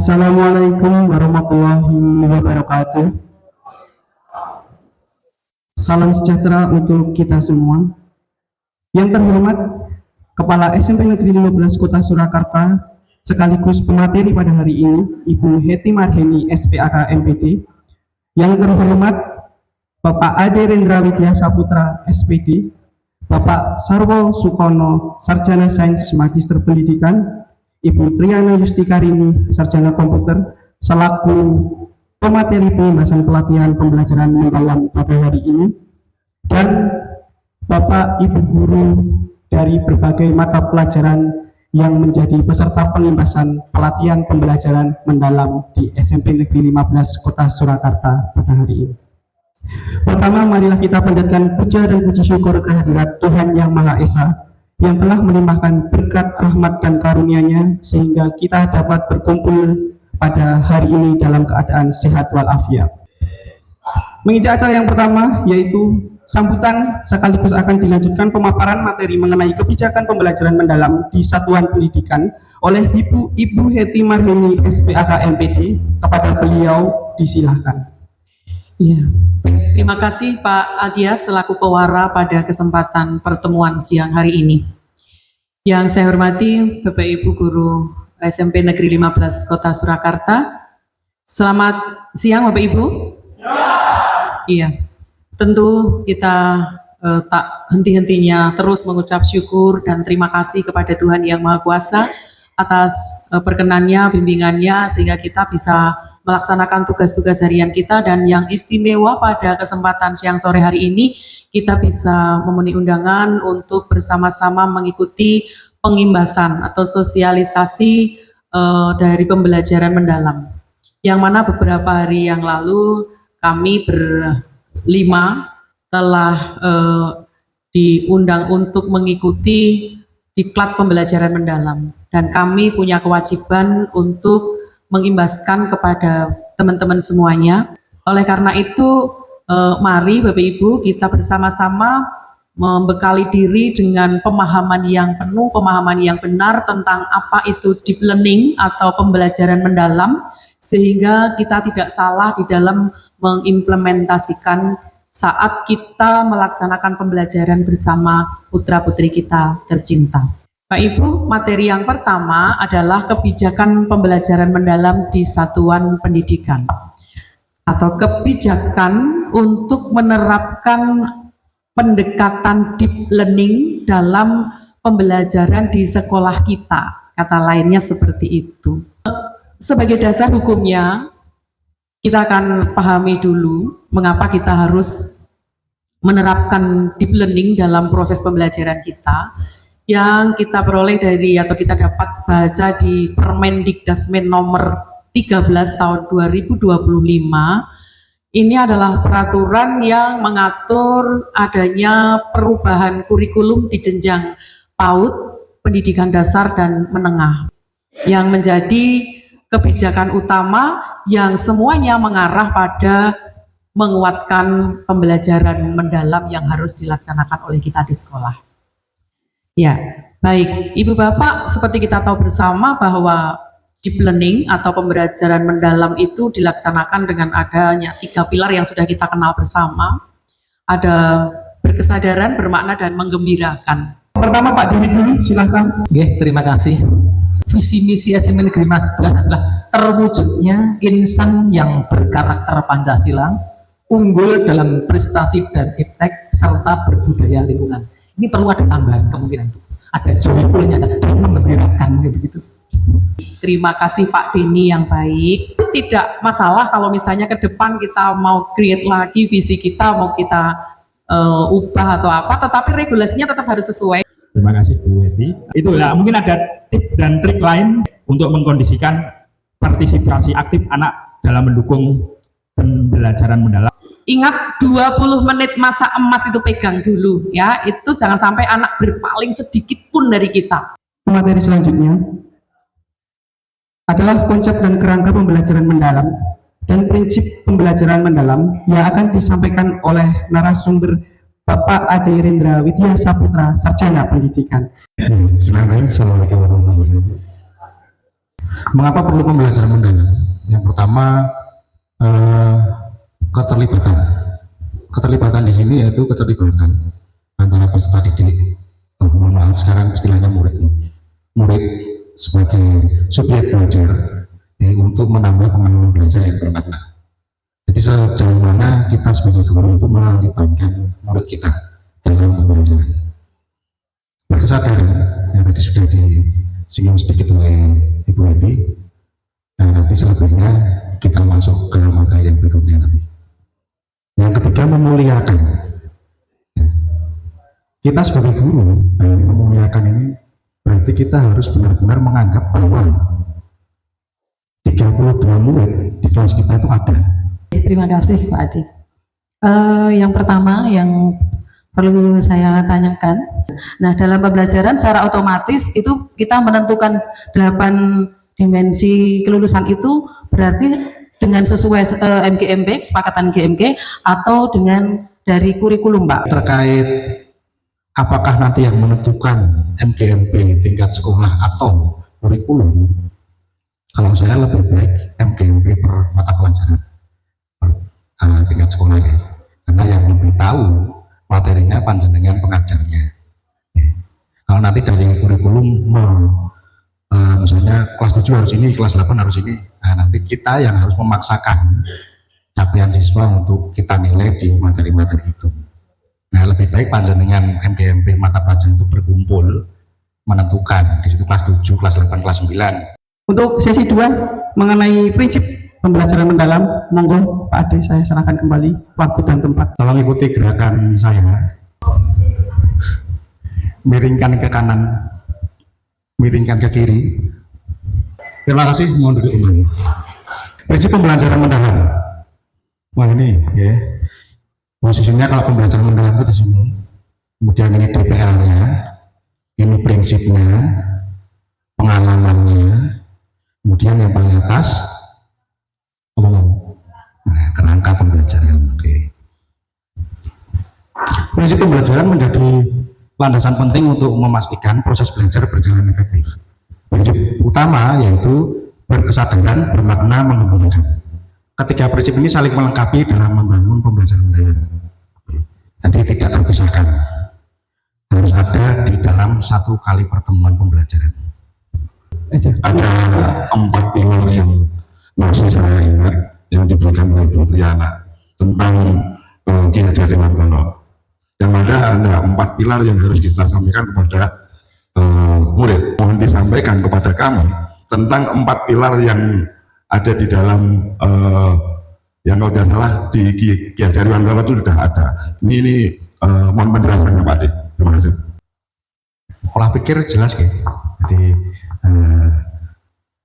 Assalamualaikum warahmatullahi wabarakatuh. Salam sejahtera untuk kita semua. Yang terhormat Kepala SMP Negeri 15 Kota Surakarta sekaligus pemateri pada hari ini, Ibu Heti Marheni SPAK MPD. Yang terhormat Bapak Ade Rendra Widya Saputra SPD, Bapak Sarwo Sukono Sarjana Sains Magister Pendidikan, Ibu Triana Yustikarini Sarjana Komputer selaku pemateri pembahasan pelatihan pembelajaran mendalam pada hari ini, dan Bapak Ibu guru dari berbagai mata pelajaran yang menjadi peserta pembahasan pelatihan pembelajaran mendalam di SMP Negeri 15 Kota Surakarta pada hari ini. Pertama, marilah kita panjatkan puja dan puji syukur kehadirat Tuhan Yang Maha Esa yang telah melimpahkan berkat rahmat dan karunia-Nya sehingga kita dapat berkumpul pada hari ini dalam keadaan sehat walafiat. Menginjak acara yang pertama, yaitu sambutan, sekaligus akan dilanjutkan pemaparan materi mengenai kebijakan pembelajaran mendalam di satuan pendidikan oleh Ibu Heti Marheni SPAK MPD. Kepada beliau disilahkan. Ya, terima kasih Pak Adias selaku pewara pada kesempatan pertemuan siang hari ini. Yang saya hormati Bapak Ibu Guru SMP Negeri 15 Kota Surakarta. Selamat siang Bapak Ibu. Iya, tentu kita tak henti-hentinya terus mengucap syukur dan terima kasih kepada Tuhan Yang Maha Kuasa atas perkenannya, bimbingannya, sehingga kita bisa melaksanakan tugas-tugas harian kita. Dan yang istimewa pada kesempatan siang sore hari ini, kita bisa memenuhi undangan untuk bersama-sama mengikuti pengimbasan atau sosialisasi dari pembelajaran mendalam, yang mana beberapa hari yang lalu kami berlima telah diundang untuk mengikuti diklat pembelajaran mendalam, dan kami punya kewajiban untuk mengimbaskan kepada teman-teman semuanya. Oleh karena itu, mari Bapak Ibu kita bersama-sama membekali diri dengan pemahaman yang penuh, pemahaman yang benar tentang apa itu deep learning atau pembelajaran mendalam, sehingga kita tidak salah di dalam mengimplementasikan saat kita melaksanakan pembelajaran bersama putra-putri kita tercinta. Pak Ibu, materi yang pertama adalah kebijakan pembelajaran mendalam di satuan pendidikan atau kebijakan untuk menerapkan pendekatan deep learning dalam pembelajaran di sekolah kita. Kata lainnya seperti itu. Sebagai dasar hukumnya, kita akan pahami dulu mengapa kita harus menerapkan deep learning dalam proses pembelajaran kita, yang kita peroleh dari atau kita dapat baca di Permendikdasmen nomor 13 tahun 2025. Ini adalah peraturan yang mengatur adanya perubahan kurikulum di jenjang PAUD, pendidikan dasar dan menengah, yang menjadi kebijakan utama yang semuanya mengarah pada menguatkan pembelajaran mendalam yang harus dilaksanakan oleh kita di sekolah. Ya, baik Ibu Bapak, seperti kita tahu bersama bahwa deep learning atau pembelajaran mendalam itu dilaksanakan dengan adanya 3 pilar yang sudah kita kenal bersama. Ada berkesadaran, bermakna, dan menggembirakan. Pertama Pak David dulu, silahkan. Oke, terima kasih. Visi misi SMP Negeri 15 adalah terwujudnya insan yang berkarakter Pancasila, unggul dalam prestasi dan iptek, serta berbudaya lingkungan. Ini perlu ada tambahan kemungkinan, ada joyfulnya, ada menggembirakan begitu. Terima kasih Pak Deni yang baik. Tidak masalah kalau misalnya ke depan kita mau create lagi visi kita, mau kita ubah atau apa, tetapi regulasinya tetap harus sesuai. Terima kasih Bu Heti. Itulah mungkin ada tips dan trik lain untuk mengkondisikan partisipasi aktif anak dalam mendukung pembelajaran mendalam. Ingat 20 menit masa emas itu pegang dulu ya, itu jangan sampai anak berpaling sedikit pun dari kita. Materi selanjutnya adalah konsep dan kerangka pembelajaran mendalam dan prinsip pembelajaran mendalam yang akan disampaikan oleh narasumber Bapak Ade Rendra Widya Saputra Sarjana Pendidikan. Bismillahirrahmanirrahim. Assalamualaikum warahmatullahi wabarakatuh. Mengapa perlu pembelajaran mendalam? Yang pertama, keterlibatan. Keterlibatan di sini yaitu keterlibatan antara peserta didik, mohon maaf sekarang istilahnya murid, murid sebagai subjek belajar untuk menambah pengalaman belajar yang bermakna. Jadi sejauh mana kita sebagai guru itu melibatkan murid kita dalam pembelajaran. Berkesadaran yang tadi sudah disinggung sedikit oleh Ibu Edi. Nah, nanti selebihnya kita masuk ke materi yang berikutnya nanti. Yang ketiga, memuliakan. Kita sebagai guru memuliakan ini berarti kita harus benar-benar menganggap bahwa 32 murid di kelas kita itu ada. Terima kasih Pak Adi. Yang pertama yang perlu saya tanyakan, nah dalam pembelajaran secara otomatis itu kita menentukan 8 dimensi kelulusan itu berarti dengan sesuai MGMP, kesepakatan GMK atau dengan dari kurikulum Pak? Terkait apakah nanti yang menentukan MGMP tingkat sekolah atau kurikulum, kalau saya lebih baik MGMP per mata pelajaran tingkat sekolah ya, karena yang lebih tahu materinya panjenengan pengajarnya. Kalau nanti dari kurikulum misalnya kelas 7 harus ini, kelas 8 harus ini, nah nanti kita yang harus memaksakan capaian siswa untuk kita nilai di materi-materi itu. Nah, lebih baik panjenengan MGMP mata pelajaran itu berkumpul menentukan di situ kelas 7, kelas 8, kelas 9. Untuk sesi 2 mengenai prinsip pembelajaran mendalam, monggo Pak Ade, saya serahkan kembali waktu dan tempat. Tolong ikuti gerakan saya. Miringkan ke kanan, miringkan ke kiri. Terima kasih, mohon duduk kembali. Prinsip pembelajaran mendalam. Wah ini ya. Posisinya kalau pembelajaran mendalam itu di sini. Kemudian ini DPR-nya, ini prinsipnya, pengalamannya, kemudian yang paling atas umum. Nah, kerangka pembelajaran. Oke. Prinsip pembelajaran menjadi landasan penting untuk memastikan proses belajar berjalan efektif. Prinsip utama yaitu berkesadaran, bermakna, mengembangkan. Ketiga prinsip ini saling melengkapi dalam membangun pembelajaran mendalam. Jadi tidak terpisahkan. Harus ada di dalam satu kali pertemuan pembelajaran. Ada 4 pilar yang masih saya ingat yang diberikan oleh Bu Triana tentang Ki Hajar Dewantara. Yang ada 4 pilar yang harus kita sampaikan kepada murid. Mohon disampaikan kepada kami tentang 4 pilar yang ada di dalam yang kalau tidak salah di Ki Hajar Dewantara itu sudah ada. Ini mohon penjelasannya Pak Dik. Terima kasih. Olah pikir jelas gitu. Jadi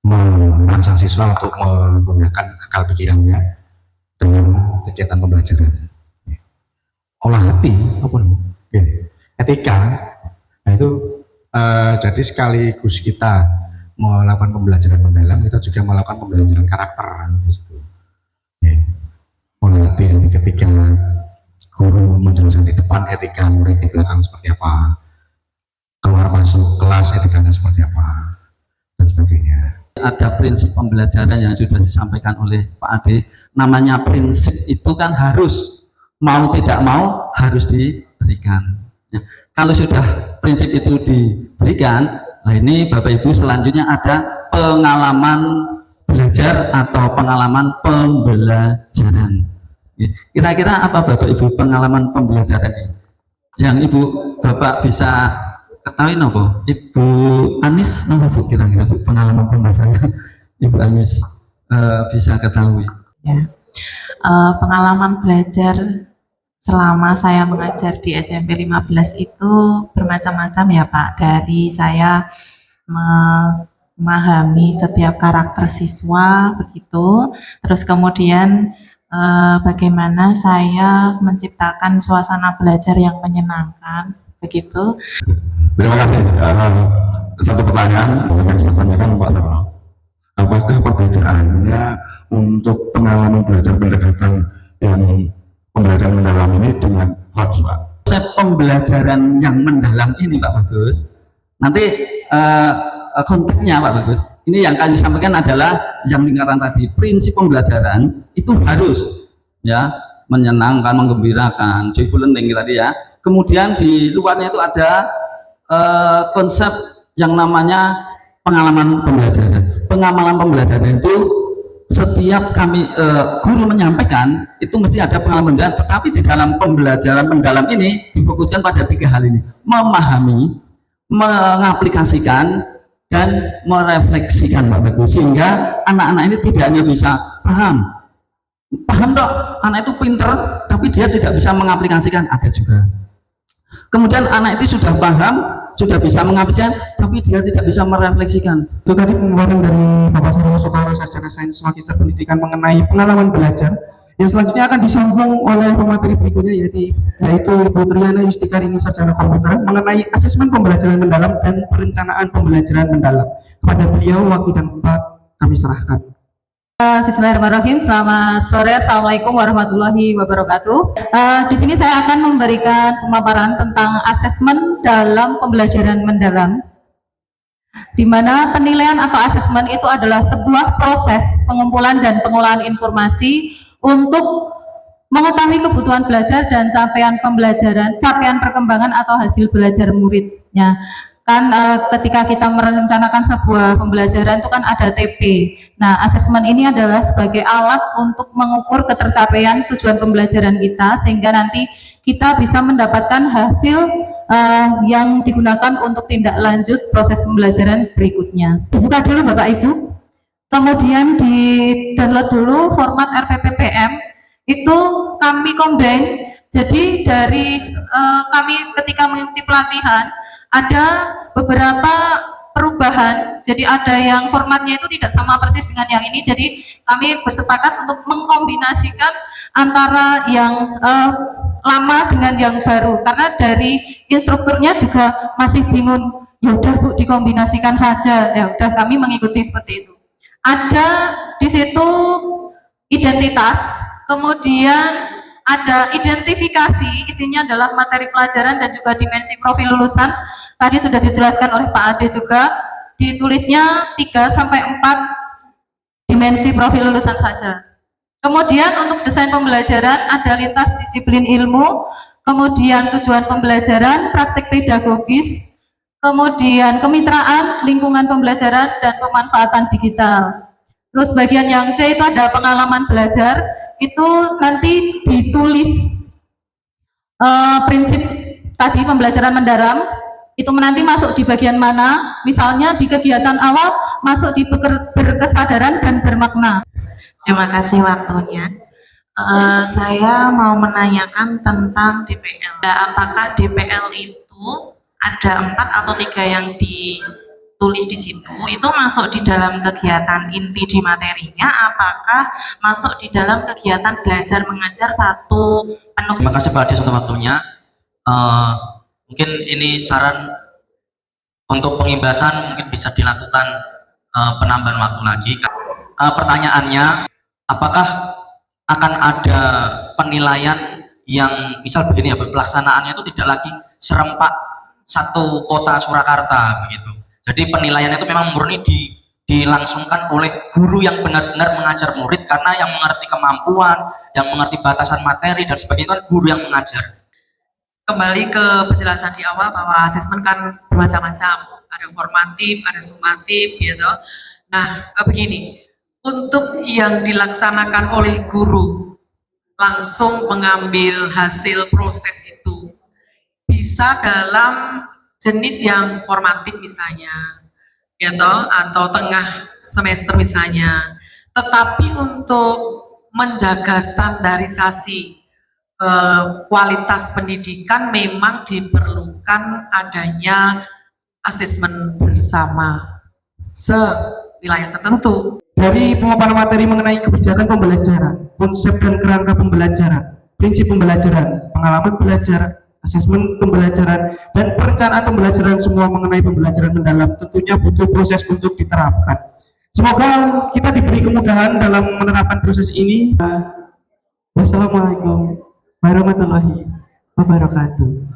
merangsang siswa untuk menggunakan akal pikirannya dengan kegiatan pembelajaran. Olah hati, apa nih? Etika, nah itu jadi sekaligus kita melakukan pembelajaran mendalam, kita juga melakukan pembelajaran karakter. Olah hati yang ketika guru menjelaskan di depan, etika murid di belakang seperti apa, keluar masuk kelas etikanya seperti apa, dan sebagainya. Ada prinsip pembelajaran yang sudah disampaikan oleh Pak Ade, namanya prinsip itu kan harus, mau tidak mau harus diberikan ya. Kalau sudah prinsip itu diberikan, nah ini Bapak Ibu selanjutnya ada pengalaman belajar atau pengalaman pembelajaran. Kira-kira apa Bapak Ibu pengalaman pembelajaran ini yang Ibu Bapak bisa ketahui nopo? Ibu Anis nopo Bu kira-kira pengalaman pembelajaran Ibu Anis bisa ketahui? Ya. Pengalaman belajar selama saya mengajar di SMP 15 itu bermacam-macam ya Pak. Dari saya memahami setiap karakter siswa begitu, terus kemudian bagaimana saya menciptakan suasana belajar yang menyenangkan begitu. Terima kasih. Satu pertanyaan yang saya tanyakan Pak Sarno. Apakah perbedaannya untuk pengalaman belajar pendekatan yang pembelajaran mendalam ini dengan HOTS, Pak? Konsep pembelajaran yang mendalam ini Pak Bagus, nanti konteksnya Pak Bagus. Ini yang kami sampaikan adalah yang lingkaran tadi, prinsip pembelajaran itu harus ya menyenangkan, menggembirakan, joyful learning tadi ya. Kemudian di luarnya itu ada konsep yang namanya pengalaman pembelajaran. Pengalaman pembelajaran itu setiap kami guru menyampaikan itu mesti ada pengalaman mendalam, tetapi di dalam pembelajaran mendalam ini difokuskan pada 3 hal ini: memahami, mengaplikasikan, dan merefleksikan Pak Bagus, sehingga anak-anak ini tidak hanya bisa paham dok, anak itu pinter tapi dia tidak bisa mengaplikasikan, ada juga. Kemudian anak itu sudah paham, sudah bisa mengaplikasikan, tapi dia tidak bisa merefleksikan. Itu tadi pemaparan dari Bapak Sarwono Soekarno, Sarjana Sains Magister Pendidikan mengenai pengalaman belajar. Yang selanjutnya akan disambung oleh pemateri berikutnya yaitu Ibu Triana Yustikarini, Sarjana Komputer, mengenai asesmen pembelajaran mendalam dan perencanaan pembelajaran mendalam. Kepada beliau waktu dan tempat kami serahkan. Bismillahirrahmanirrahim. Selamat sore. Assalamualaikum warahmatullahi wabarakatuh. Di sini saya akan memberikan pemaparan tentang asesmen dalam pembelajaran mendalam, di mana penilaian atau asesmen itu adalah sebuah proses pengumpulan dan pengolahan informasi untuk mengetahui kebutuhan belajar dan capaian pembelajaran, capaian perkembangan atau hasil belajar muridnya. Kan ketika kita merencanakan sebuah pembelajaran itu kan ada TP. Nah, asesmen ini adalah sebagai alat untuk mengukur ketercapaian tujuan pembelajaran kita, sehingga nanti kita bisa mendapatkan hasil yang digunakan untuk tindak lanjut proses pembelajaran berikutnya. Buka dulu Bapak Ibu, kemudian di download dulu format RPPPM, itu kami combine. Jadi dari kami ketika mengikuti pelatihan ada beberapa perubahan, jadi ada yang formatnya itu tidak sama persis dengan yang ini, jadi kami bersepakat untuk mengkombinasikan antara yang lama dengan yang baru, karena dari instrukturnya juga masih bingung, ya udah Bu dikombinasikan saja, ya udah kami mengikuti seperti itu. Ada di situ identitas, kemudian ada identifikasi, isinya adalah materi pelajaran dan juga dimensi profil lulusan. Tadi sudah dijelaskan oleh Pak Ade juga, ditulisnya 3-4 dimensi profil lulusan saja. Kemudian untuk desain pembelajaran ada lintas disiplin ilmu, kemudian tujuan pembelajaran, praktik pedagogis, kemudian kemitraan, lingkungan pembelajaran, dan pemanfaatan digital. Terus bagian yang C itu ada pengalaman belajar, itu nanti ditulis prinsip tadi pembelajaran mendalam, itu nanti masuk di bagian mana, misalnya di kegiatan awal masuk di berkesadaran dan bermakna. Terima kasih waktunya. Saya mau menanyakan tentang DPL. Apakah DPL itu ada 4 atau 3 yang ditulis di situ, itu masuk di dalam kegiatan inti di materinya, apakah masuk di dalam kegiatan belajar mengajar satu penuh? Terima kasih Pak Ade untuk waktunya. Mungkin ini saran untuk pengimbasan, mungkin bisa dilakukan penambahan waktu lagi. Pertanyaannya, apakah akan ada penilaian yang misal begini ya, pelaksanaannya itu tidak lagi serempak satu kota Surakarta begitu. Jadi penilaian itu memang murni dilangsungkan oleh guru yang benar-benar mengajar murid, karena yang mengerti kemampuan, yang mengerti batasan materi dan sebagainya itu kan guru yang mengajar. Kembali ke penjelasan di awal bahwa asesmen kan bermacam-macam, ada formatif, ada sumatif, gitu. Nah, begini, untuk yang dilaksanakan oleh guru langsung mengambil hasil proses itu bisa dalam jenis yang formatif misalnya, gitu, atau tengah semester misalnya. Tetapi untuk menjaga standarisasi kualitas pendidikan memang diperlukan adanya asesmen bersama sewilayah tertentu. Dari pemaparan materi mengenai kebijakan pembelajaran, konsep dan kerangka pembelajaran, prinsip pembelajaran, pengalaman belajar, asesmen pembelajaran, dan perencanaan pembelajaran, semua mengenai pembelajaran mendalam tentunya butuh proses untuk diterapkan. Semoga kita diberi kemudahan dalam menerapkan proses ini. Wassalamualaikum warahmatullahi wabarakatuh.